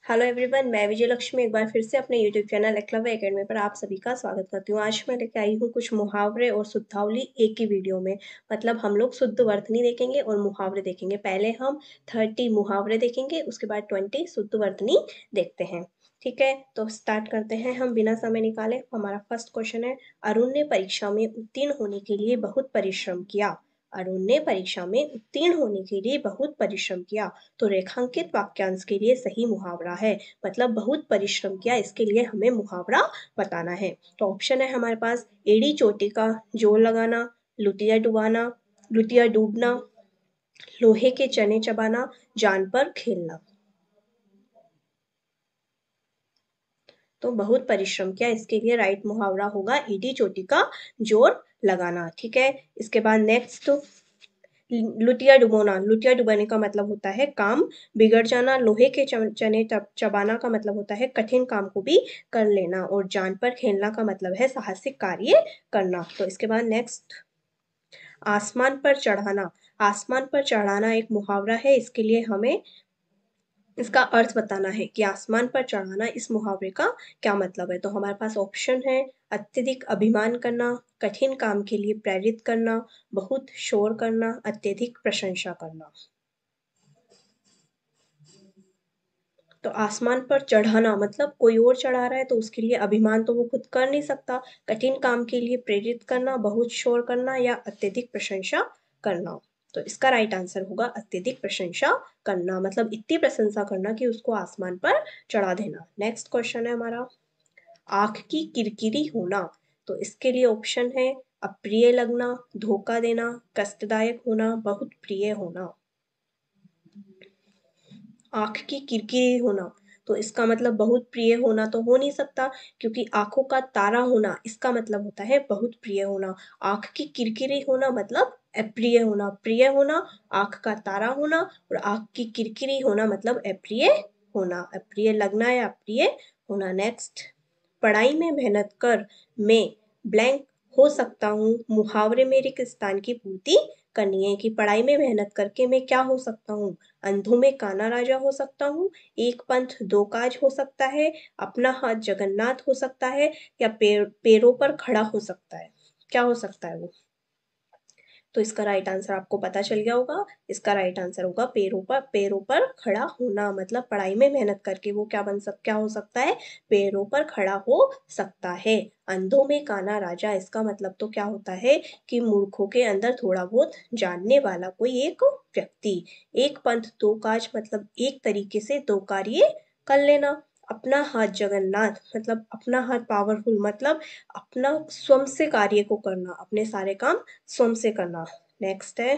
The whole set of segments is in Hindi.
हेलो एवरीवन, मैं विजय लक्ष्मी एक बार फिर से अपने यूट्यूब चैनल एकलव्य एकेडमी पर आप सभी का स्वागत करती हूँ। आज मैं लेके आई हूँ कुछ मुहावरे और शुद्धावली एक ही वीडियो में। मतलब हम लोग शुद्ध वर्तनी देखेंगे और मुहावरे देखेंगे। पहले हम 30 मुहावरे देखेंगे, उसके बाद 20 शुद्ध वर्तनी देखते हैं। ठीक है, तो स्टार्ट करते हैं हम बिना समय निकाले। हमारा फर्स्ट क्वेश्चन है, अरुण ने परीक्षा में उत्तीर्ण होने के लिए बहुत परिश्रम किया। अरुण ने परीक्षा में उत्तीर्ण होने के लिए बहुत परिश्रम किया। तो रेखांकित वाक्यांश के लिए सही मुहावरा है, मतलब बहुत परिश्रम किया, इसके लिए हमें मुहावरा बताना है। तो ऑप्शन है हमारे पास, एड़ी चोटी का जोर लगाना, लुटिया डुबाना, लुटिया डूबना, लोहे के चने चबाना, जान पर खेलना। तो बहुत परिश्रम किया, इसके लिए राइट मुहावरा होगा एड़ी चोटी का जोर लगाना। ठीक है, इसके बाद नेक्स्ट, लुटिया डुबोना। लुटिया डुबाने का मतलब होता है काम बिगड़ जाना। लोहे के चने चबाना का मतलब होता है कठिन काम को भी कर लेना। और जान पर खेलना का मतलब है साहसिक कार्य करना। तो इसके बाद नेक्स्ट, आसमान पर चढ़ाना। आसमान पर चढ़ाना एक मुहावरा है, इसके लिए हमें इसका अर्थ बताना है कि आसमान पर चढ़ाना इस मुहावरे का क्या मतलब है। तो हमारे पास ऑप्शन है, अत्यधिक अभिमान करना, कठिन काम के लिए प्रेरित करना, बहुत शोर करना, अत्यधिक प्रशंसा करना। तो आसमान पर चढ़ाना मतलब कोई और चढ़ा रहा है तो उसके लिए अभिमान तो वो खुद कर नहीं सकता। कठिन काम के लिए प्रेरित करना, बहुत शोर करना या अत्यधिक प्रशंसा करना। तो इसका राइट आंसर होगा अत्यधिक प्रशंसा करना, मतलब इतनी प्रशंसा करना कि उसको आसमान पर चढ़ा देना। नेक्स्ट क्वेश्चन है हमारा, आंख की किरकिरी होना। तो इसके लिए ऑप्शन है, अप्रिय लगना, धोखा देना, कष्टदायक होना, बहुत प्रिय होना। आंख की किरकिरी होना, तो इसका मतलब बहुत प्रिय होना तो हो नहीं सकता, क्योंकि आंखों का तारा होना इसका मतलब होता है बहुत प्रिय होना। आंख की किरकिरी होना मतलब अप्रिय होना। प्रिय होना आंख का तारा होना, और आंख की किरकिरी होना मतलब अप्रिय होना, अप्रिय लगना या अप्रिय होना। नेक्स्ट, पढ़ाई में मेहनत कर मैं ब्लैंक हो सकता हूँ। मुहावरे में रिक्त स्थान की पूर्ति करनी है कि पढ़ाई में मेहनत करके मैं क्या हो सकता हूँ। अंधों में काना राजा हो सकता हूँ, एक पंथ दो काज हो सकता है, अपना हाथ जगन्नाथ हो सकता है, या पैरों पर खड़ा हो सकता है। क्या हो सकता है वो? तो इसका राइट आंसर आपको पता चल गया होगा। इसका राइट आंसर होगा पैरों पर खड़ा होना। मतलब पढ़ाई में मेहनत करके वो क्या हो सकता है, पैरों पर खड़ा हो सकता है। अंधों में काना राजा, इसका मतलब तो क्या होता है कि मूर्खों के अंदर थोड़ा बहुत जानने वाला कोई एक व्यक्ति। एक पंथ दो काज मतलब एक तरीके से दो कार्य कर लेना। अपना हाथ जगन्नाथ मतलब अपना हाथ पावरफुल, मतलब अपना स्वयं से कार्य को करना, अपने सारे काम स्वयं से करना। नेक्स्ट है,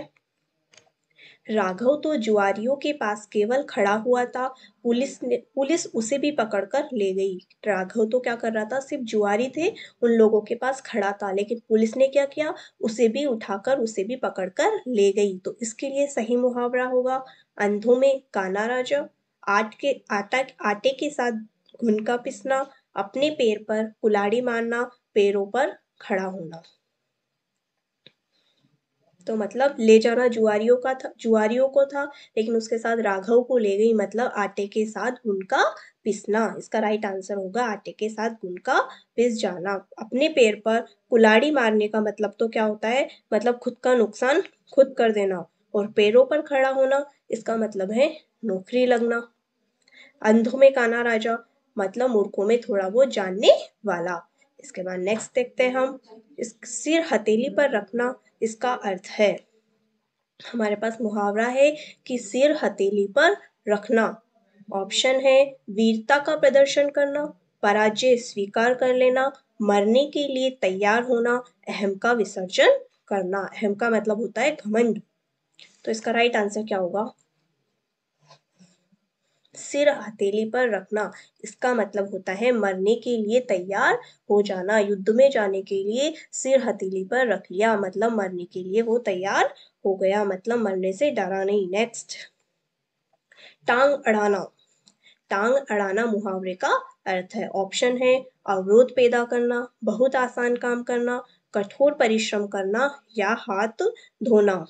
राघव तो जुआरियों के पास केवल खड़ा हुआ था, पुलिस उसे भी पकड़कर ले गई। राघव तो क्या कर रहा था, सिर्फ जुआरी थे, उन लोगों के पास खड़ा था, लेकिन पुलिस ने क्या किया, उसे भी उठाकर उसे भी पकड़कर ले गई। तो इसके लिए सही मुहावरा होगा, अंधों में काना राजा, आटे के साथ घुन का पिसना, अपने पैर पर कुल्हाड़ी मारना, पैरों पर खड़ा होना। तो मतलब ले जाना जुआरियों को था, लेकिन उसके साथ राघव को ले गई, मतलब आटे के साथ गुण का पिसना। इसका राइट आंसर होगा आटे के साथ गुण का पिस जाना। अपने पैर पर कुल्हाड़ी मारने का मतलब तो क्या होता है, मतलब खुद का नुकसान खुद कर देना। और पैरों पर खड़ा होना, इसका मतलब है नौकरी लगना। अंधों में काना राजा मतलब मूर्खों में थोड़ा वो जानने वाला। इसके बाद नेक्स्ट देखते हैं हम, इस सिर हथेली पर रखना, इसका अर्थ है, हमारे पास मुहावरा है कि सिर हथेली पर रखना। ऑप्शन है, वीरता का प्रदर्शन करना, पराजय स्वीकार कर लेना, मरने के लिए तैयार होना, अहम का विसर्जन करना। अहम का मतलब होता है घमंड। तो इसका राइट आंसर क्या होगा, सिर हथेली पर रखना, इसका मतलब होता है मरने के लिए तैयार हो जाना। युद्ध में जाने के लिए सिर हथेली पर रख लिया, मतलब मरने के लिए वो तैयार हो गया, मतलब मरने से डरा नहीं। नेक्स्ट, टांग अड़ाना। टांग अड़ाना मुहावरे का अर्थ है, ऑप्शन है, अवरोध पैदा करना, बहुत आसान काम करना, कठोर परिश्रम करना, या हाथ धोना।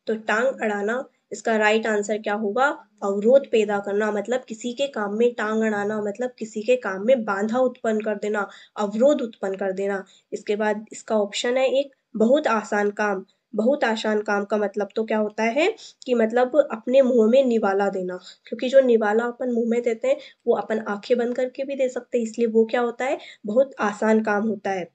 तो टांग अड़ाना, इसका राइट आंसर क्या होगा? अवरोध पैदा करना, मतलब किसी के काम में टांग अड़ाना मतलब किसी के काम में बाधा उत्पन्न कर देना, अवरोध उत्पन्न कर देना। इसके बाद इसका ऑप्शन है एक, बहुत आसान काम। बहुत आसान काम का मतलब तो क्या होता है कि मतलब अपने मुंह में निवाला देना, क्योंकि जो निवाला अपन मुंह में देते हैं वो अपन आंखें बंद करके भी दे सकते हैं, इसलिए वो क्या होता है, बहुत आसान काम होता है।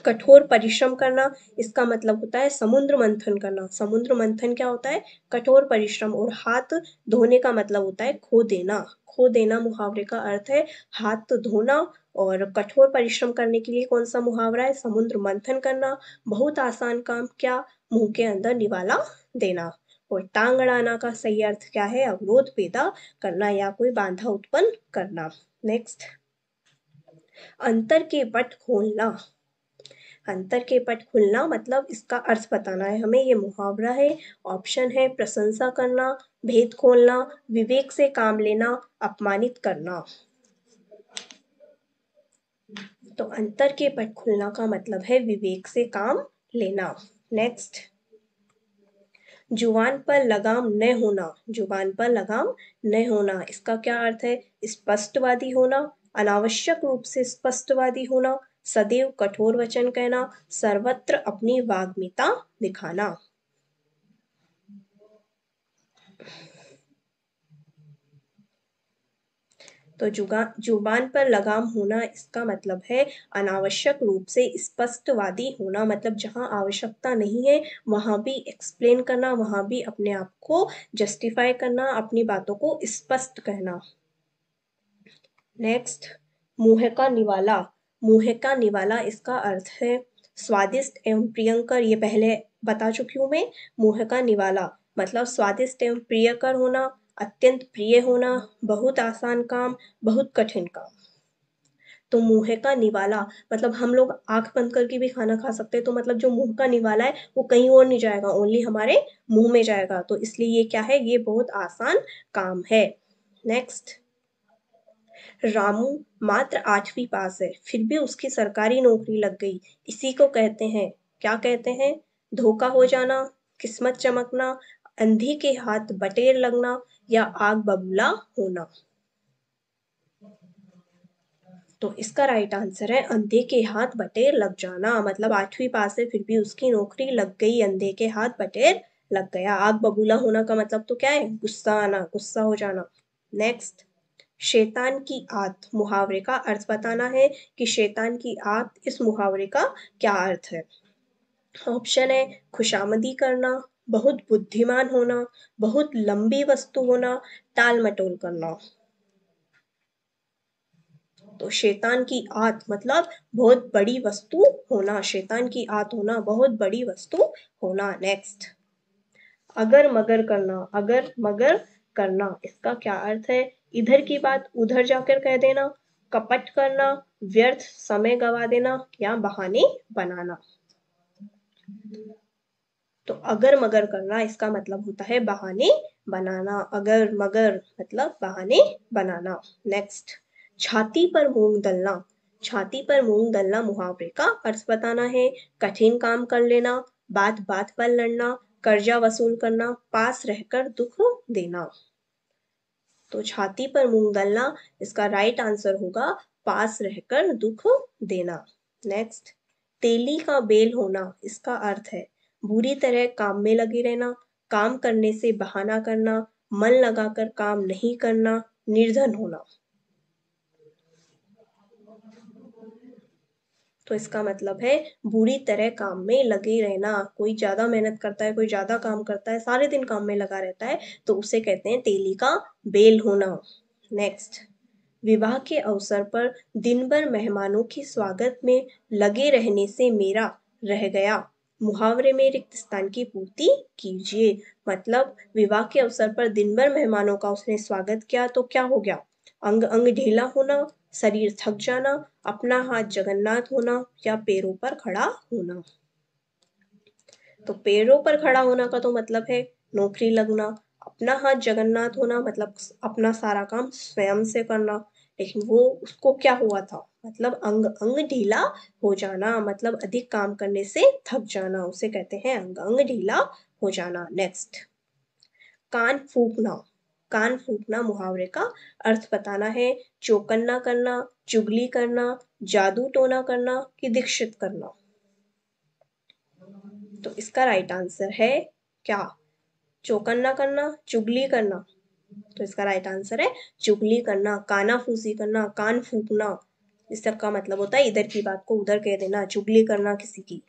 कठोर परिश्रम करना, इसका मतलब होता है समुद्र मंथन करना। समुद्र मंथन क्या होता है? कठोर परिश्रम। और हाथ धोने का मतलब होता है खो देना। खो देना मुहावरे का अर्थ है हाथ धोना। और कठोर परिश्रम करने के लिए कौन सा मुहावरा है? समुद्र मंथन करना। बहुत आसान काम क्या? मुंह के अंदर निवाला देना। और टांग अड़ाना का सही अर्थ क्या है? अवरोध पैदा करना या कोई बाधा उत्पन्न करना। नेक्स्ट, अंतर के पट खोलना। अंतर के पट खुलना मतलब इसका अर्थ बताना है हमें। ये मुहावरा है। ऑप्शन है प्रशंसा करना, भेद खोलना, विवेक से काम लेना, अपमानित करना। तो अंतर के पट खुलना का मतलब है विवेक से काम लेना। नेक्स्ट, जुबान पर लगाम न होना। जुबान पर लगाम न होना, इसका क्या अर्थ है? स्पष्टवादी होना, अनावश्यक रूप से स्पष्टवादी होना, सदैव कठोर वचन कहना, सर्वत्र अपनी वाग्मिता दिखाना। तो जुबान पर लगाम होना, इसका मतलब है अनावश्यक रूप से स्पष्टवादी होना, मतलब जहां आवश्यकता नहीं है वहां भी एक्सप्लेन करना, वहां भी अपने आप को जस्टिफाई करना, अपनी बातों को स्पष्ट कहना। नेक्स्ट, मुंह का निवाला। मुंह का निवाला, इसका अर्थ है स्वादिष्ट एवं प्रियंकर। ये पहले बता चुकी हूं मैं। मुंह का निवाला मतलब स्वादिष्ट एवं प्रियकर होना, अत्यंत प्रिय होना, बहुत आसान काम, बहुत कठिन काम। तो मुंह का निवाला मतलब हम लोग आंख बंद करके भी खाना खा सकते हैं, तो मतलब जो मुंह का निवाला है वो कहीं और नहीं जाएगा, ओनली हमारे मुंह में जाएगा। तो इसलिए ये क्या है? ये बहुत आसान काम है। नेक्स्ट, रामू मात्र 8वीं पास है फिर भी उसकी सरकारी नौकरी लग गई, इसी को कहते हैं, क्या कहते हैं? धोखा हो जाना, किस्मत चमकना, अंधी के हाथ बटेर लगना, या आग बबूला होना। तो इसका राइट आंसर है अंधे के हाथ बटेर लग जाना, मतलब 8वीं पास है फिर भी उसकी नौकरी लग गई, अंधे के हाथ बटेर लग गया। आग बबूला होना का मतलब तो क्या है? गुस्सा आना, गुस्सा हो जाना। नेक्स्ट, शैतान की आत, मुहावरे का अर्थ बताना है कि शैतान की आत, इस मुहावरे का क्या अर्थ है? ऑप्शन है खुशामदी करना, बहुत बुद्धिमान होना, बहुत लंबी वस्तु होना, टाल मटोल करना। तो शैतान की आत मतलब बहुत बड़ी वस्तु होना, शैतान की आत होना बहुत बड़ी वस्तु होना। नेक्स्ट, अगर मगर करना। अगर मगर करना, इसका क्या अर्थ है? इधर की बात उधर जाकर कह देना, कपट करना, व्यर्थ समय गवा देना, या बहाने बनाना। तो अगर मगर करना, इसका मतलब होता है बहाने बनाना। अगर मगर मतलब बहाने बनाना। नेक्स्ट, छाती पर मूंग दलना। छाती पर मूंग दलना मुहावरे का अर्थ बताना है कठिन काम कर लेना, बात बात पर लड़ना, कर्जा वसूल करना, पास रहकर दुख देना। तो छाती पर मूंग दलना, इसका राइट आंसर होगा पास रहकर दुख देना। नेक्स्ट, तेली का बेल होना, इसका अर्थ है बुरी तरह काम में लगे रहना, काम करने से बहाना करना, मन लगाकर काम नहीं करना, निर्धन होना। तो इसका मतलब है बुरी तरह काम में लगे रहना। कोई ज्यादा मेहनत करता है, कोई ज्यादा काम करता है, सारे दिन काम में लगा रहता है, तो उसे कहते हैं तेली का बेल होना। नेक्स्ट, विवाह के अवसर पर दिन भर मेहमानों के स्वागत में लगे रहने से मेरा रह गया, मुहावरे में रिक्त स्थान की पूर्ति कीजिए। मतलब विवाह के अवसर पर दिन भर मेहमानों का उसने स्वागत किया तो क्या हो गया? अंग अंग ढीला होना, शरीर थक जाना, अपना हाथ जगन्नाथ होना, या पैरों पर खड़ा होना। तो पैरों पर खड़ा होना का तो मतलब है नौकरी लगना, अपना हाथ जगन्नाथ होना मतलब अपना सारा काम स्वयं से करना। लेकिन वो उसको क्या हुआ था? मतलब अंग अंग ढीला हो जाना, मतलब अधिक काम करने से थक जाना, उसे कहते हैं अंग अंग ढीला हो जाना। नेक्स्ट, कान फूकना। कान फूकना मुहावरे का अर्थ बताना है। चौकन्ना करना, चुगली करना, जादू टोना करना कि दीक्षित करना। तो इसका राइट आंसर है क्या? चौकन्ना करना, चुगली करना। तो इसका राइट आंसर है चुगली करना, कानाफूसी करना, कान फूकना। इस सब का मतलब होता है इधर की बात को उधर कह देना, चुगली करना किसी की।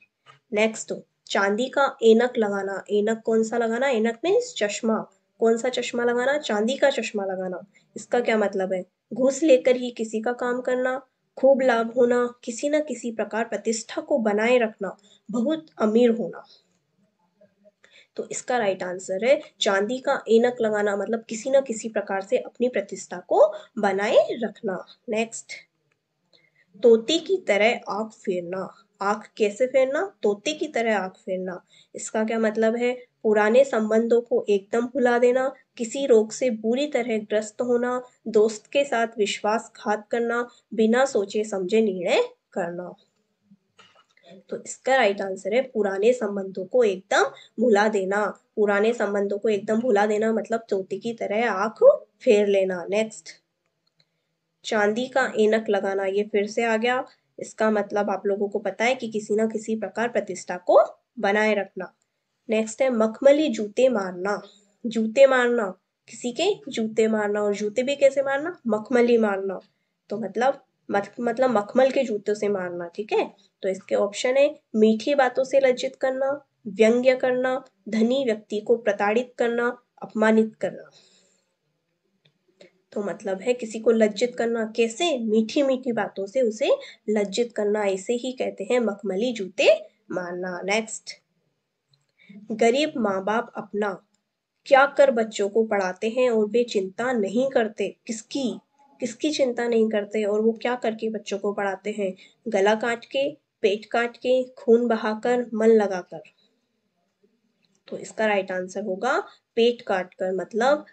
नेक्स्ट, चांदी का ऐनक लगाना। ऐनक कौन सा लगाना? ऐनक मीन्स चश्मा। कौन सा चश्मा लगाना? चांदी का चश्मा लगाना। इसका क्या मतलब है? घूस लेकर ही किसी का काम करना, खूब लाभ होना, किसी न किसी प्रकार प्रतिष्ठा को बनाए रखना, बहुत अमीर होना। तो इसका राइट आंसर है चांदी का ऐनक लगाना, मतलब किसी न किसी प्रकार से अपनी प्रतिष्ठा को बनाए रखना। नेक्स्ट, तोते की तरह आंख फेरना। आंख कैसे फेरना? तोते की तरह आंख फेरना। इसका क्या मतलब है? पुराने संबंधों को एकदम भुला देना, किसी रोग से बुरी तरह ग्रस्त होना, दोस्त के साथ विश्वासघात करना, बिना सोचे समझे निर्णय करना। तो इसका राइट आंसर है पुराने संबंधों को एकदम भुला देना। पुराने संबंधों को एकदम भुला देना मतलब तोते की तरह आंख फेर लेना। नेक्स्ट, चांदी का ऐनक लगाना, ये फिर से आ गया। इसका मतलब आप लोगों को पता है कि किसी ना किसी प्रकार प्रतिष्ठा को बनाए रखना। नेक्स्ट है मखमली जूते मारना। जूते मारना, किसी के जूते मारना, और जूते भी कैसे मारना? मखमली मारना। तो मतलब मखमल के जूतों से मारना। ठीक है, तो इसके ऑप्शन है मीठी बातों से लज्जित करना, व्यंग्य करना, धनी व्यक्ति को प्रताड़ित करना, अपमानित करना। तो मतलब है किसी को लज्जित करना, कैसे? मीठी मीठी बातों से उसे लज्जित करना, इसे ही कहते हैं मखमली जूते मारना। नेक्स्ट, गरीब माँ बाप अपना क्या कर बच्चों को पढ़ाते हैं और वे चिंता नहीं करते। किसकी? किसकी चिंता नहीं करते और वो क्या करके बच्चों को पढ़ाते हैं? गला काट के, पेट काट के, खून बहाकर, मन लगाकर। तो इसका राइट आंसर होगा पेट काट कर, मतलब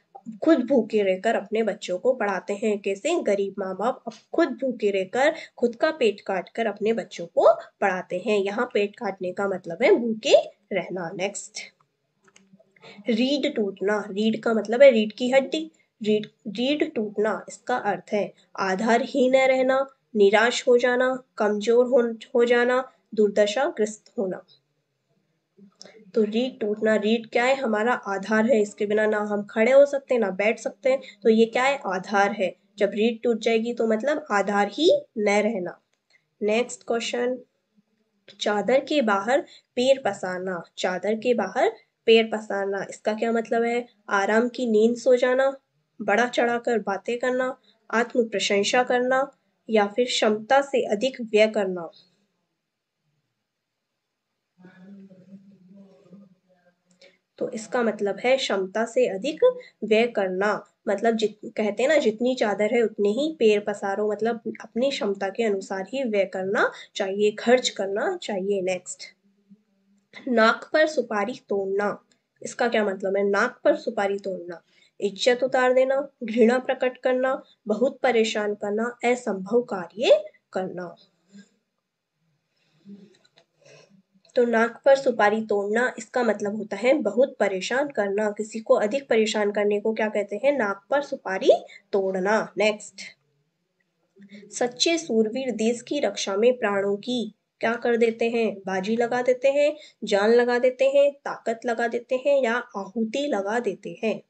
खुद भूखे रहकर अपने बच्चों को पढ़ाते हैं। कैसे? गरीब माँ बाप खुद भूखे रहकर खुद का पेट काट कर अपने बच्चों को पढ़ाते हैं। यहाँ पेट काटने का मतलब है भूखे रहना। नेक्स्ट, रीढ़ टूटना। रीढ़ का मतलब है रीढ़ की हड्डी। रीढ़ टूटना, इसका अर्थ है आधारहीन रहना, निराश हो जाना, कमजोर हो जाना, दुर्दशा ग्रस्त होना। तो रीढ़ टूटना, रीढ़ क्या है? हमारा आधार है, इसके बिना ना हम खड़े हो सकते हैं ना बैठ सकते हैं। तो ये क्या है? आधार है। जब रीढ़ टूट जाएगी तो मतलब आधार ही न रहना। नेक्स्ट क्वेश्चन, चादर के बाहर पैर पसारना। चादर के बाहर पैर पसारना, इसका क्या मतलब है? आराम की नींद सो जाना, बड़ा चढ़ाकर बातें करना, आत्म प्रशंसा करना, या फिर क्षमता से अधिक व्यय करना। तो इसका मतलब है क्षमता से अधिक व्यय करना। मतलब कहते हैं ना जितनी चादर है उतने ही पैर पसारो, मतलब अपनी क्षमता के अनुसार ही व्यय करना चाहिए, खर्च करना चाहिए। नेक्स्ट, नाक पर सुपारी तोड़ना। इसका क्या मतलब है? नाक पर सुपारी तोड़ना, इज्जत उतार देना, घृणा प्रकट करना, बहुत परेशान करना, असंभव कार्य करना। तो नाक पर सुपारी तोड़ना, इसका मतलब होता है बहुत परेशान करना। किसी को अधिक परेशान करने को क्या कहते हैं? नाक पर सुपारी तोड़ना। नेक्स्ट, सच्चे सूरवीर देश की रक्षा में प्राणों की क्या कर देते हैं? बाजी लगा देते हैं, जान लगा देते हैं, ताकत लगा देते हैं, या आहुति लगा देते हैं।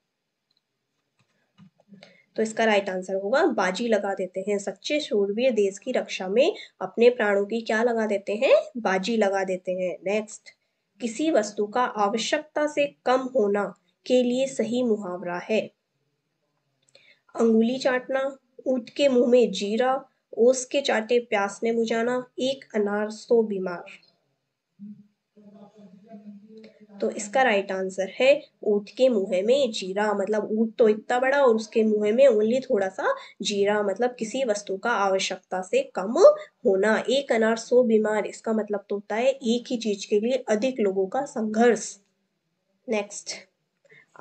तो इसका राइट आंसर होगा बाजी लगा देते हैं। सच्चे शूरवीर देश की रक्षा में अपने प्राणों की क्या लगा देते हैं? बाजी लगा देते हैं। नेक्स्ट, किसी वस्तु का आवश्यकता से कम होना के लिए सही मुहावरा है? अंगुली चाटना, ऊंट के मुंह में जीरा, ओस के चाटे प्यास ने बुझाना, एक अनार सौ बीमार। तो इसका राइट आंसर है ऊंट के मुंह में जीरा, मतलब ऊंट तो इतना बड़ा और उसके मुंह में ओनली थोड़ा सा जीरा, मतलब किसी वस्तु का आवश्यकता से कम होना। एक अनार सौ बीमार, इसका मतलब तो होता है एक ही चीज के लिए अधिक लोगों का संघर्ष। नेक्स्ट,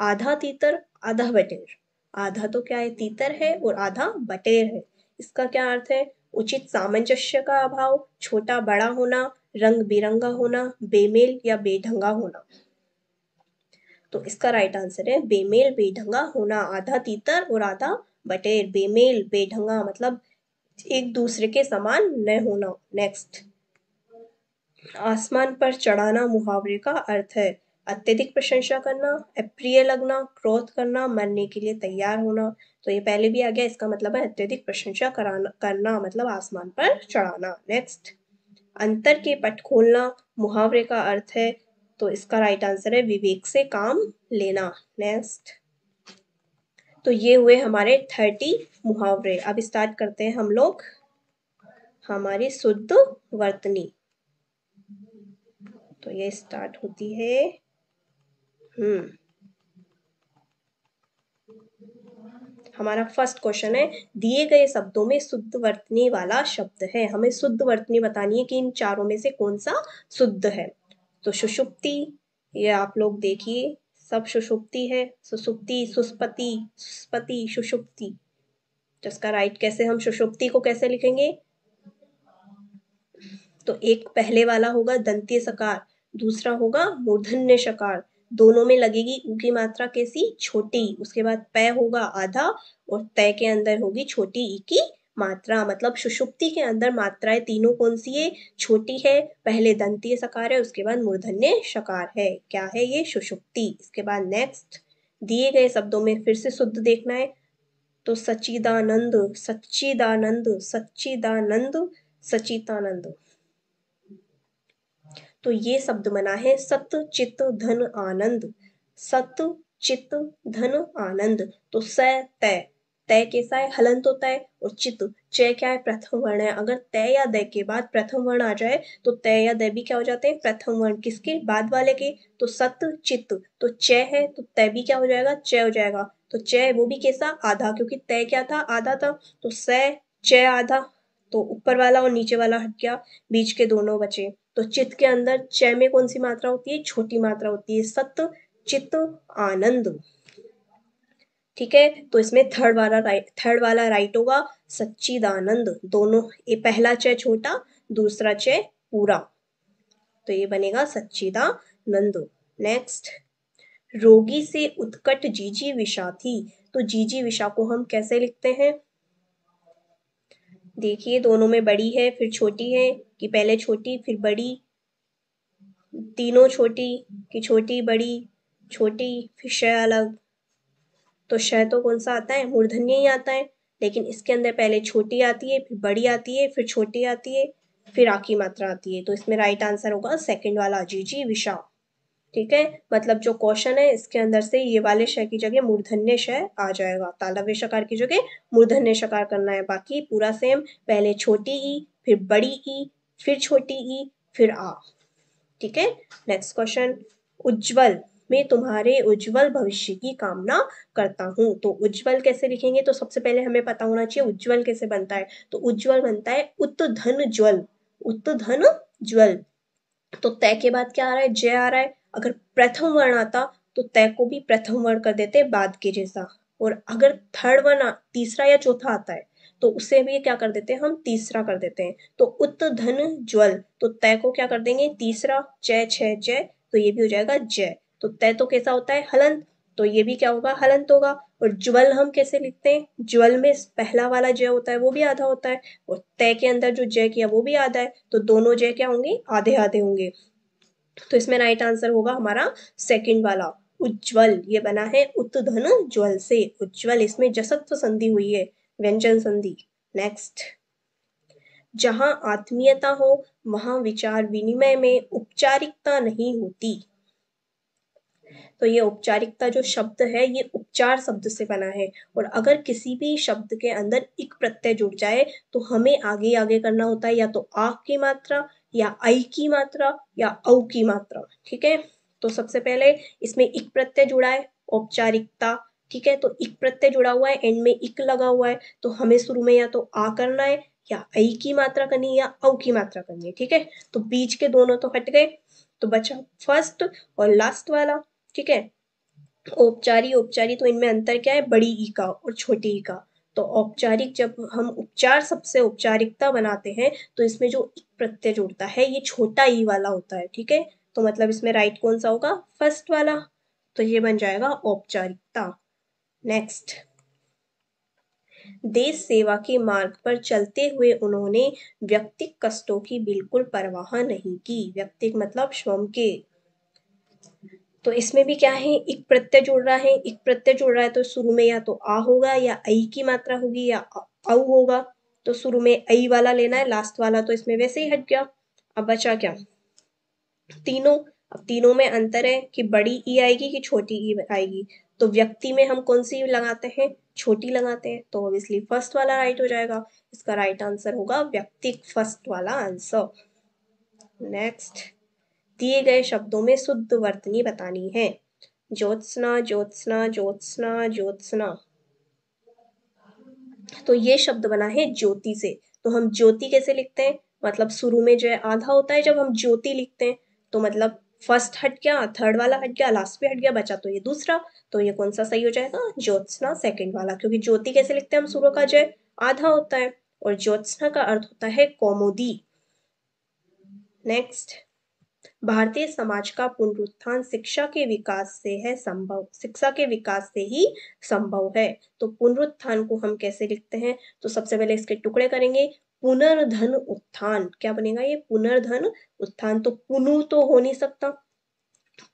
आधा तीतर आधा बटेर। आधा तो क्या है? तीतर है, और आधा बटेर है। इसका क्या अर्थ है? उचित सामंजस्य का अभाव, छोटा बड़ा होना, रंग बिरंगा होना, बेमेल या बेढंगा होना। तो इसका राइट आंसर है बेमेल बेढंगा होना, आधा तीतर और आधा बटेर। बेमेल बेढंगा मतलब एक दूसरे के समान न होना। नेक्स्ट, आसमान पर चढ़ाना मुहावरे का अर्थ है अत्यधिक प्रशंसा करना, अप्रिय लगना, क्रोध करना, मरने के लिए तैयार होना। तो ये पहले भी आ गया, इसका मतलब है अत्यधिक प्रशंसा करना मतलब आसमान पर चढ़ाना। नेक्स्ट, अंतर के पट खोलना मुहावरे का अर्थ है, तो इसका राइट आंसर है विवेक से काम लेना। नेक्स्ट, तो ये हुए हमारे 30 मुहावरे। अब स्टार्ट करते हैं हम लोग हमारी शुद्ध वर्तनी। तो ये स्टार्ट होती है हमारा फर्स्ट क्वेश्चन है, दिए गए शब्दों में शुद्ध वर्तनी वाला शब्द है। हमें शुद्ध वर्तनी बतानी है कि इन चारों में से कौन सा शुद्ध है। तो सुषुप्ति, ये आप लोग देखिए सब सुषुप्ति है, सुसुप्ति, सुस्पति, सुस्पति, सुषुप्ति। तो इसका राइट कैसे, हम सुषुप्ति को कैसे लिखेंगे, तो एक पहले वाला होगा दंतीय सकार, दूसरा होगा मूर्धन्य शकार, दोनों में लगेगी ऊ की मात्रा कैसी, छोटी, उसके बाद पै होगा आधा और तय के अंदर होगी छोटी ई की मात्रा। मतलब सुषुप्ति के अंदर मात्राएं तीनों कौन सी है, छोटी है, पहले दंतीय सकार है, उसके बाद मूर्धन्य शकार है। क्या है ये, सुषुप्ति। इसके बाद नेक्स्ट, दिए गए शब्दों में फिर से शुद्ध देखना है, तो सच्चिदानंद, सच्चिदानंद, सच्चिदानंद, सचितानंद। तो ये शब्द बना है सत चित धन आनंद, सत चित धन आनंद। तो स तय, तय कैसा है, हलंत होता है, और चित च क्या है, प्रथम वर्ण है। अगर तय या द के बाद प्रथम वर्ण आ जाए तो तय या द भी क्या हो जाते हैं, प्रथम वर्ण। किसके, बाद वाले के। तो सत चित, तो च है तो तय भी क्या हो जाएगा, च हो जाएगा। तो च वो भी कैसा, आधा, क्योंकि तय क्या था, आधा था। तो स च आधा, तो ऊपर वाला और नीचे वाला हट गया, बीच के दोनों बचे। तो चित्त के अंदर च में कौन सी मात्रा होती है, छोटी मात्रा होती है, सत चित्त आनंद। ठीक है, तो इसमें थर्ड वाला राइट होगा, सच्चिदानंद। दोनों, ये पहला च छोटा, दूसरा च पूरा, तो ये बनेगा सच्चिदानंद। नेक्स्ट, रोगी से उत्कट जीजी विषा थी। तो जीजी विषा को हम कैसे लिखते हैं, देखिए दोनों में बड़ी है फिर छोटी है, कि पहले छोटी फिर बड़ी, तीनों छोटी, कि छोटी बड़ी छोटी फिर श अलग। तो श तो कौन सा आता है, मूर्धन्य ही आता है, लेकिन इसके अंदर पहले छोटी आती है, फिर बड़ी आती है, फिर छोटी आती है, फिर आ की मात्रा आती है। तो इसमें राइट आंसर होगा सेकंड वाला, जीजी विषा। ठीक है, मतलब जो क्वेश्चन है इसके अंदर से ये वाले श की जगह मूर्धन्य श आ जाएगा, तालव्य शकार की जगह मूर्धन्य शकार करना है। बाकी पूरा सेम, पहले छोटी ई, फिर बड़ी ई, फिर छोटी ई, फिर आ। ठीक है, नेक्स्ट क्वेश्चन, उज्जवल, मैं तुम्हारे उज्जवल भविष्य की कामना करता हूं। तो उज्जवल कैसे लिखेंगे, तो सबसे पहले हमें पता होना चाहिए उज्जवल कैसे बनता है। तो उज्जवल बनता है उत धन ज्वल, उत धन ज्वल। तो तय के बाद क्या आ रहा है, जय आ रहा है। अगर प्रथम वर्ण आता तो तय को भी प्रथम वर्ण कर देते बाद के जैसा, और अगर थर्ड वर्ण तीसरा या चौथा आता है तो उसे भी क्या कर देते हैं, हम तीसरा कर देते हैं। तो उत धन ज्वल, तो तय को क्या कर देंगे, तीसरा, जय छ जय, तो ये भी हो जाएगा जय। तो तय तो कैसा होता है, हलंत, तो ये भी क्या होगा, हलंत होगा। और ज्वल हम कैसे लिखते हैं, ज्वल में पहला वाला जय होता है वो भी आधा होता है, और तय के अंदर जो जय किया वो भी आधा है, तो दोनों जय क्या होंगे, आधे आधे होंगे। तो इसमें राइट आंसर होगा हमारा सेकंड वाला, उज्जवल। ये बना है उत्धन ज्वल से, उज्जवल, इसमें जसत्व संधि हुई है, व्यंजन संधि। नेक्स्ट, जहां आत्मीयता हो वहां विचार विनिमय में औपचारिकता नहीं होती। तो ये औपचारिकता जो शब्द है ये उपचार शब्द से बना है, और अगर किसी भी शब्द के अंदर इक प्रत्यय जुड़ जाए तो हमें आगे आगे करना होता है, या तो आ की मात्रा, या आई की मात्रा, या औ की मात्रा। ठीक है, तो सबसे पहले इसमें इक प्रत्यय जुड़ा है, औपचारिकता। ठीक है, तो इक प्रत्यय जुड़ा हुआ है, एंड में इक लगा हुआ है, तो हमें शुरू में या तो आ करना है, या आई की मात्रा करनी है, या औ की मात्रा करनी है। ठीक है, तो बीच के दोनों तो हट गए, तो बचा फर्स्ट और लास्ट वाला। ठीक है, औपचारी औपचारी, तो इनमें अंतर क्या है, बड़ी ई का और छोटी ई का। तो औपचारिक, जब हम उपचार सबसे औपचारिकता बनाते हैं तो इसमें जो इक प्रत्यय जुड़ता है ये छोटा ई वाला होता है। ठीक है, तो मतलब इसमें राइट कौन सा होगा, फर्स्ट वाला। तो ये बन जाएगा औपचारिकता। नेक्स्ट, देश सेवा के मार्ग पर चलते हुए उन्होंने व्यक्तिक कष्टों की बिल्कुल परवाह नहीं की। व्यक्तिक मतलब श्रम के। तो इसमें भी क्या है, इक प्रत्यय जुड़ रहा है। इक प्रत्यय जुड़ रहा है तो शुरू में या तो आ होगा या ऐ की मात्रा होगी या औ होगा। तो शुरू में ऐ वाला लेना है, लास्ट वाला तो इसमें वैसे ही हट गया। अब बचा क्या, तीनों। अब तीनों में अंतर है कि बड़ी ई आएगी कि छोटी ई आएगी। तो व्यक्ति में हम कौन सी लगाते हैं, छोटी लगाते हैं, तो ऑब्वियसली फर्स्ट वाला राइट हो जाएगा। इसका राइट आंसर होगा व्यक्तिक, फर्स्ट वाला आंसर। नेक्स्ट, दिए गए शब्दों में शुद्ध वर्तनी बतानी है। ज्योत्सना, ज्योत्सना, ज्योत्सना, ज्योत्सना। तो ये शब्द बना है ज्योति से। तो हम ज्योति कैसे लिखते हैं, मतलब शुरू में जो है आधा होता है जब हम ज्योति लिखते हैं। तो मतलब फर्स्ट हट गया, थर्ड वाला हट गया, लास्ट पे हट गया, बचा तो ये दूसरा। तो ये कौन सा सही हो जाएगा, ज्योत्सना सेकंड वाला, क्योंकि ज्योति कैसे लिखते हैं हम, शुरू का जय आधा होता है और ज्योत्सना का अर्थ होता है कौमुदी। नेक्स्ट, भारतीय समाज का पुनरुत्थान शिक्षा के विकास से है संभव। शिक्षा के विकास से ही संभव है। तो पुनरुत्थान को हम कैसे लिखते हैं, तो सबसे पहले इसके टुकड़े करेंगे। पुनर्धन उत्थान, क्या बनेगा ये, पुनर्धन उत्थान। तो पुनु तो हो नहीं सकता,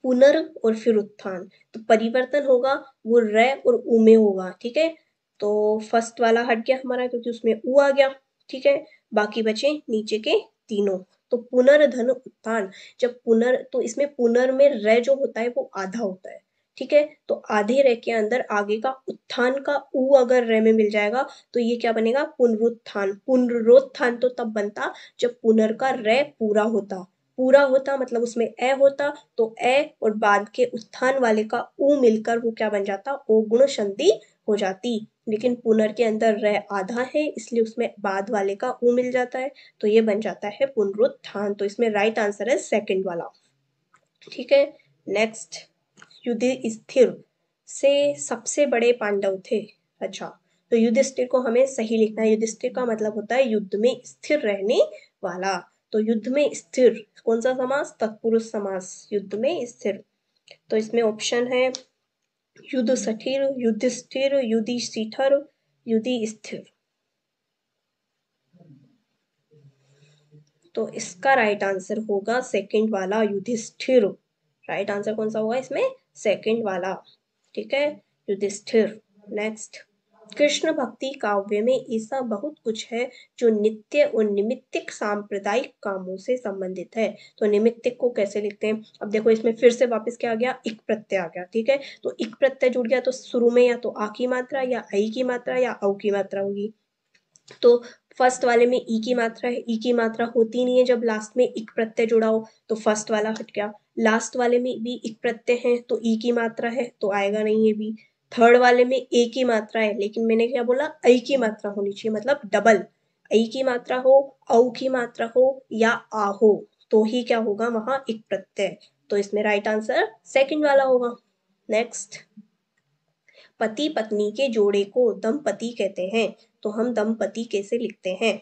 पुनर और फिर उत्थान, तो परिवर्तन होगा वो र और उ में होगा। ठीक है, तो फर्स्ट वाला हट गया हमारा क्योंकि उसमें उ आ गया। ठीक है, बाकी बचे नीचे के तीनों। तो पुनर्धन उत्थान, जब पुनर, तो इसमें पुनर में र जो होता है वो आधा होता है। ठीक है, तो आधे र के अंदर आगे का उत्थान का उ अगर र में मिल जाएगा तो ये क्या बनेगा, पुनरुत्थान। पुनरोत्थान तो तब बनता जब पुनर का र पूरा होता। पूरा होता मतलब उसमें ए होता, तो ए और बाद के उत्थान वाले का उ मिलकर वो क्या बन जाता, ओ गुण संधि हो जाती। लेकिन पुनर के अंदर र आधा है इसलिए उसमें बाद वाले का उ मिल जाता है, तो ये बन जाता है पुनरुत्थान। तो इसमें राइट आंसर है सेकंड वाला। ठीक है, नेक्स्ट, युधिष्ठिर से सबसे बड़े पांडव थे। अच्छा, तो युधिष्ठिर को हमें सही लिखना है। युधिष्ठिर का मतलब होता है युद्ध में स्थिर रहने वाला। तो युद्ध में स्थिर कौन सा समास, तत्पुरुष समास, युद्ध में स्थिर। तो इसमें ऑप्शन है युधिष्ठिर, युधिष्ठिर, युधिष्ठिर, युधिष्ठिर। तो इसका राइट आंसर होगा सेकंड वाला, युधिष्ठिर। राइट आंसर कौन सा होगा इसमें, सेकंड वाला। ठीक है, युधिष्ठिर। नेक्स्ट, कृष्ण भक्ति काव्य में ऐसा बहुत कुछ है जो नित्य और निमित्तिक सांप्रदायिक कामों से संबंधित है। तो निमित्तिक को कैसे लिखते हैं, अब देखो इसमें फिर से वापस क्या आ गया, इक प्रत्यय आ गया। ठीक है, तो इक प्रत्यय जुड़ गया तो शुरू में या तो आ की मात्रा या ऐ की मात्रा या औ की मात्रा होगी। तो फर्स्ट वाले में ई की मात्रा है, ई की मात्रा होती नहीं है जब लास्ट में इक प्रत्यय जुड़ा हो, तो फर्स्ट वाला हट गया। लास्ट वाले में भी इक प्रत्यय है तो ई की मात्रा है तो आएगा नहीं ये भी। थर्ड वाले में ए की मात्रा है लेकिन मैंने क्या बोला, ऐ की मात्रा होनी चाहिए, मतलब डबल। ऐ की मात्रा हो, औ की मात्रा हो या आ हो, तो ही क्या होगा वहां इक प्रत्यय। तो इसमें राइट आंसर सेकंड वाला होगा। नेक्स्ट, पति पत्नी के जोड़े को दंपति कहते हैं। तो हम दंपति कैसे लिखते हैं,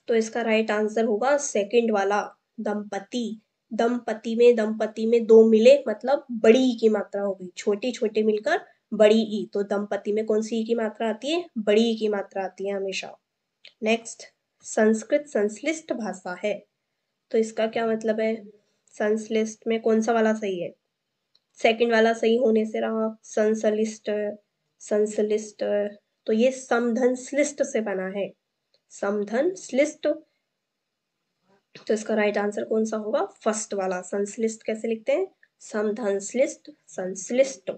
तो इसका राइट आंसर होगा सेकंड वाला, दंपति। दंपति में दो मिले मतलब बड़ी ई की मात्रा हो गई, छोटी छोटे मिलकर बड़ी ई, तो दंपति में कौन सी ई की मात्रा आती है, बड़ी ई की मात्रा आती है हमेशा। नेक्स्ट, संस्कृत संश्लिष्ट भाषा है। तो इसका क्या मतलब है, संश्लिष्ट में कौन सा वाला सही है, सेकंड वाला सही होने से रहा, संश्लिष्ट, संश्लिष्ट। तो ये समधन श्लिष्ट से बना है, समधन श्लिष्ट। तो इसका राइट आंसर कौन सा होगा, फर्स्ट वाला, संश्लिष्ट कैसे लिखते हैं, समधन श्लिष्ट, संश्लिष्ट।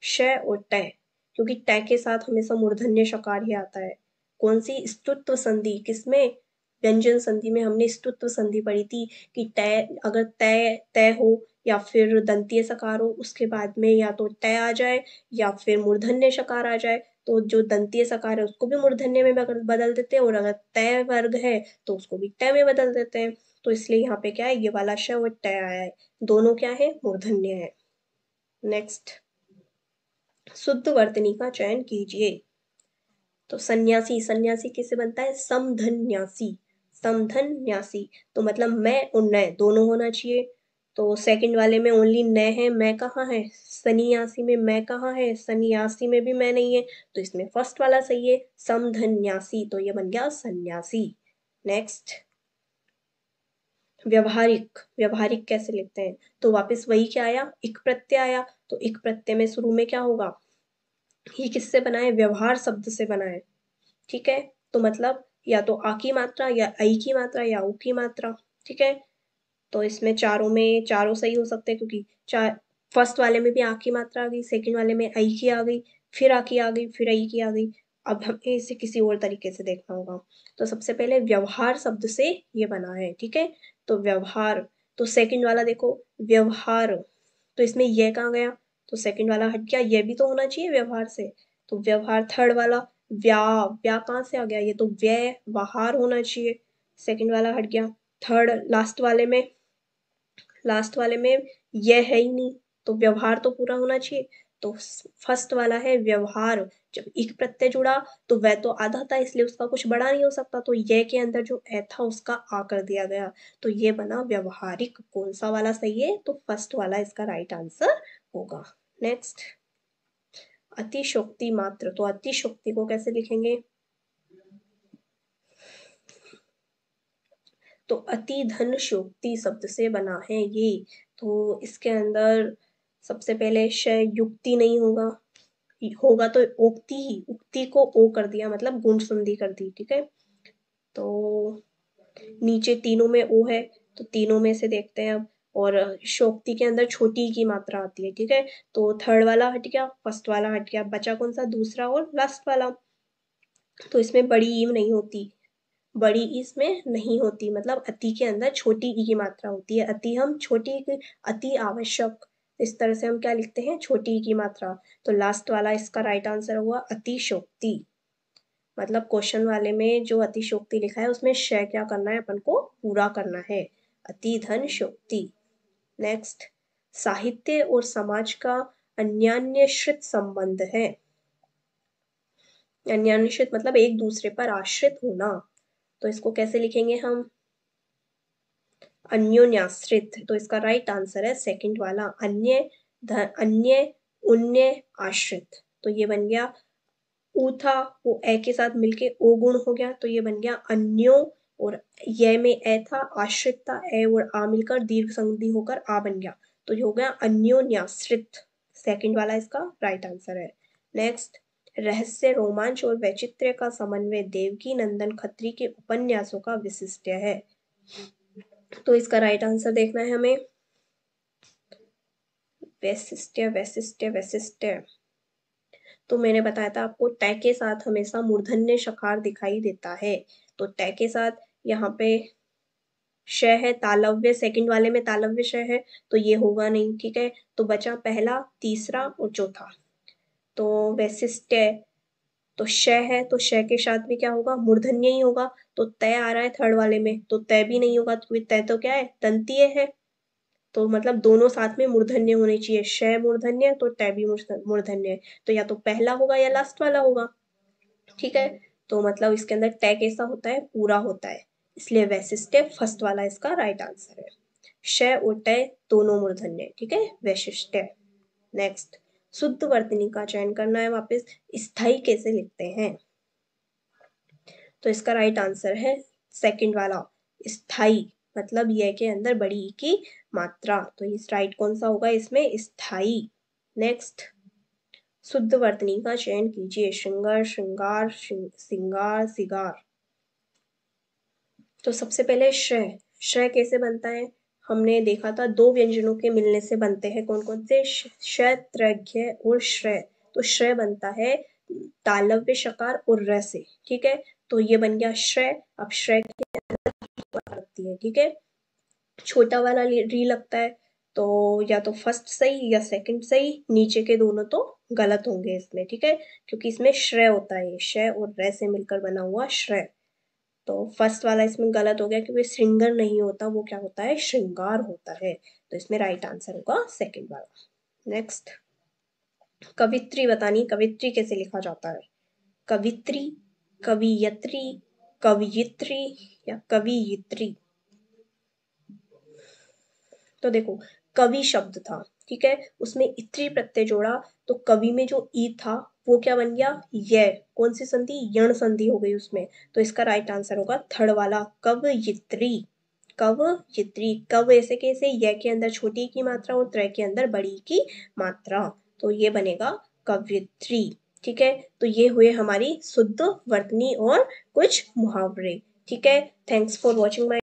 श और टय, क्योंकि टय के साथ हमेशा मूर्धन्य शकार ही आता है। कौन सी, स्तुत्व संधि, किसमें, व्यंजन संधि में हमने स्तुत्व संधि पढ़ी थी कि तय, अगर तय तय हो या फिर दंतीय सकार हो उसके बाद में या तो तय आ जाए या फिर मूर्धन्य शकार आ जाए, तो जो दंतीय सकार है उसको भी मूर्धन्य में बदल देते हैं और अगर तय वर्ग है तो उसको भी तय में बदल देते हैं। तो इसलिए यहाँ पे क्या है, ये वाला श और तय आया है, दोनों क्या है, मूर्धन्य है। नेक्स्ट, शुद्ध वर्तनी का चयन कीजिए। तो सन्यासी, सन्यासी किससे बनता है, समधन्यासी। समधन न्यासी, तो मतलब मैं और न दोनों होना चाहिए। तो सेकंड वाले में ओनली न है, मैं कहाँ है, सन्यासी में मैं कहाँ है, सन्यासी में भी मैं नहीं है, तो इसमें फर्स्ट वाला सही है, समधन्यासी, तो ये बन गया सन्यासी। नेक्स्ट, व्यवहारिक, व्यवहारिक कैसे लिखते हैं, तो वापस वही क्या आया, इक प्रत्यय आया, तो इक प्रत्यय में शुरू में क्या होगा, ये किससे बना है, व्यवहार शब्द से बना है, ठीक है। तो मतलब या तो आ की मात्रा या ऐ की मात्रा या उ की मात्रा, ठीक है। तो इसमें चारों में चारों सही हो सकते हैं, क्योंकि चार फर्स्ट वाले में भी आ की मात्रा आ गई, सेकंड वाले में ऐ की आ गई, फिर आ की आ गई, फिर ऐ की आ गई। अब हमें इसे किसी और तरीके से देखना होगा। तो सबसे पहले व्यवहार शब्द से ये बना है, ठीक है। तो व्यवहार, तो सेकंड वाला देखो, व्यवहार, तो इसमें ये कहाँ गया, तो सेकंड वाला हट गया, ये भी तो होना चाहिए व्यवहार से। तो व्यवहार, थर्ड वाला व्या, व्या कहाँ से आ गया, ये तो व्यय वहार होना चाहिए, सेकंड वाला हट गया। थर्ड लास्ट वाले में यह है ही नहीं, तो व्यवहार तो पूरा होना चाहिए। तो फर्स्ट वाला है व्यवहार, जब एक प्रत्यय जुड़ा तो वह तो आधा था, इसलिए उसका कुछ बड़ा नहीं हो सकता, तो यह के अंदर जो ए था उसका आ कर दिया गया, तो ये बना व्यवहारिक। कौन सा वाला सही है, तो फर्स्ट वाला इसका राइट आंसर होगा। नेक्स्ट, अतिशोक्ति मात्र, तो अतिशोक्ति को कैसे लिखेंगे, तो अति धन शोक्ति शब्द से बना है ये। तो इसके अंदर सबसे पहले शय युक्ति नहीं होगा, होगा तो उक्ति ही, उक्ति को ओ कर दिया, मतलब गुण संधि कर दी, ठीक है। तो नीचे तीनों में ओ है, तो तीनों में से देखते हैं अब। और शोक्ति के अंदर छोटी की मात्रा आती है, ठीक है। तो थर्ड वाला हट गया, फर्स्ट वाला हट गया, बचा कौन सा, दूसरा और लास्ट वाला। तो इसमें बड़ी ईम नहीं होती, बड़ी ई इसमें नहीं होती, मतलब अति के अंदर छोटी ई की मात्रा होती है। अति हम छोटी की, अति आवश्यक, इस तरह से हम क्या लिखते हैं, छोटी ई की मात्रा। तो लास्ट वाला इसका राइट आंसर हुआ अतिशोक्ति। मतलब क्वेश्चन वाले में जो अतिशोक्ति लिखा है उसमें श क्या करना है, अपन को पूरा करना है, अति धन शोक्ति। नेक्स्ट, साहित्य और समाज का अन्यान्यश्रित संबंध है। अन्यान्यश्रित मतलब एक दूसरे पर आश्रित होना, तो इसको कैसे लिखेंगे हम, अन्योन्याश्रित, तो इसका राइट आंसर है सेकंड वाला, अन्य उन्य आश्रित। तो ये बन गया, ऊ था वो ए के साथ मिलके ओ गुण हो गया, तो ये बन गया अन्यो, और ये में ए था, आश्रित था, ए और आ मिलकर दीर्घ संधि होकर आ बन गया, तो ये हो गया अन्योन्याश्रित। सेकंड वाला इसका राइट आंसर है। नेक्स्ट, रहस्य, रोमांच और वैचित्र्य का समन्वय देवकी नंदन खत्री के उपन्यासों का विशिष्ट है। तो इसका राइट आंसर देखना है हमें, वैशिष्ट्य वैशिष्ट्य वैशिष्ट्य। तो मैंने बताया था आपको टै के साथ हमेशा मूर्धन्य शकार दिखाई देता है, तो टै के साथ यहाँ पे श है, तालव्य सेकंड वाले में तालव्य श है, तो ये होगा नहीं, ठीक है। तो बचा पहला, तीसरा और चौथा। तो वैशिष्ट्य, तो श है, तो श के साथ भी क्या होगा, मूर्धन्य ही होगा। तो तय आ रहा है थर्ड वाले में, तो तय भी नहीं होगा, क्योंकि तय तो क्या है, दंतीय है। तो मतलब दोनों साथ में मूर्धन्य होने चाहिए, श मूर्धन्य तो टै भी मूर्धन्य, तो या तो पहला होगा या लास्ट वाला होगा, ठीक है। तो मतलब इसके अंदर टै कैसा होता है, पूरा होता है, इसलिए वैशिष्ट्य फर्स्ट वाला इसका राइट आंसर है। श और टै दोनों मूर्धन्य, ठीक है, वैशिष्ट्य। नेक्स्ट, शुद्ध वर्तनी का चयन करना है वापस, स्थाई कैसे लिखते हैं, तो इसका राइट आंसर है सेकंड वाला, स्थाई, मतलब यह के अंदर बड़ी ई की मात्रा, तो इस राइट कौन सा होगा इसमें, स्थाई। नेक्स्ट, शुद्ध वर्तनी का चयन कीजिए, श्रृंगार श्रृंगार सिंगार सिगार। तो सबसे पहले श्रय, श्रय कैसे बनता है, हमने देखा था दो व्यंजनों के मिलने से बनते हैं, कौन कौन से, क्षत्रज्ञ और श्रय। तो श्रय बनता है तालव्य शकार और र से, ठीक है। तो ये बन गया श्रय। अब श्रय की लगती है, ठीक है, छोटा वाला री लगता है, तो या तो फर्स्ट सही या सेकंड सही, नीचे के दोनों तो गलत होंगे इसमें, ठीक है, क्योंकि इसमें श्रय होता है, श और र से मिलकर बना हुआ श्रय। तो फर्स्ट वाला इसमें गलत हो गया, क्योंकि श्रृंगार नहीं होता, वो क्या होता है, श्रृंगार होता है, तो इसमें राइट आंसर होगा सेकंड वाला। नेक्स्ट, कवित्री बतानी, कवित्री कैसे लिखा जाता है, कवित्री, कवियत्री, कवयित्री या कवियित्री। तो देखो कवि शब्द था, ठीक है, उसमें इत्री प्रत्यय जोड़ा तो कवि में जो ई था वो क्या बन गया, य। कौन सी संधि, यण संधि हो गई उसमें। तो इसका राइट आंसर होगा थर्ड वाला, कवयित्री। कवयित्री, कव ऐसे कैसे, य के अंदर छोटी की मात्रा और त्र के अंदर बड़ी की मात्रा, तो ये बनेगा कवयित्री। ठीक है, तो ये हुए हमारी शुद्ध वर्तनी और कुछ मुहावरे। ठीक है, थैंक्स फॉर वॉचिंग माय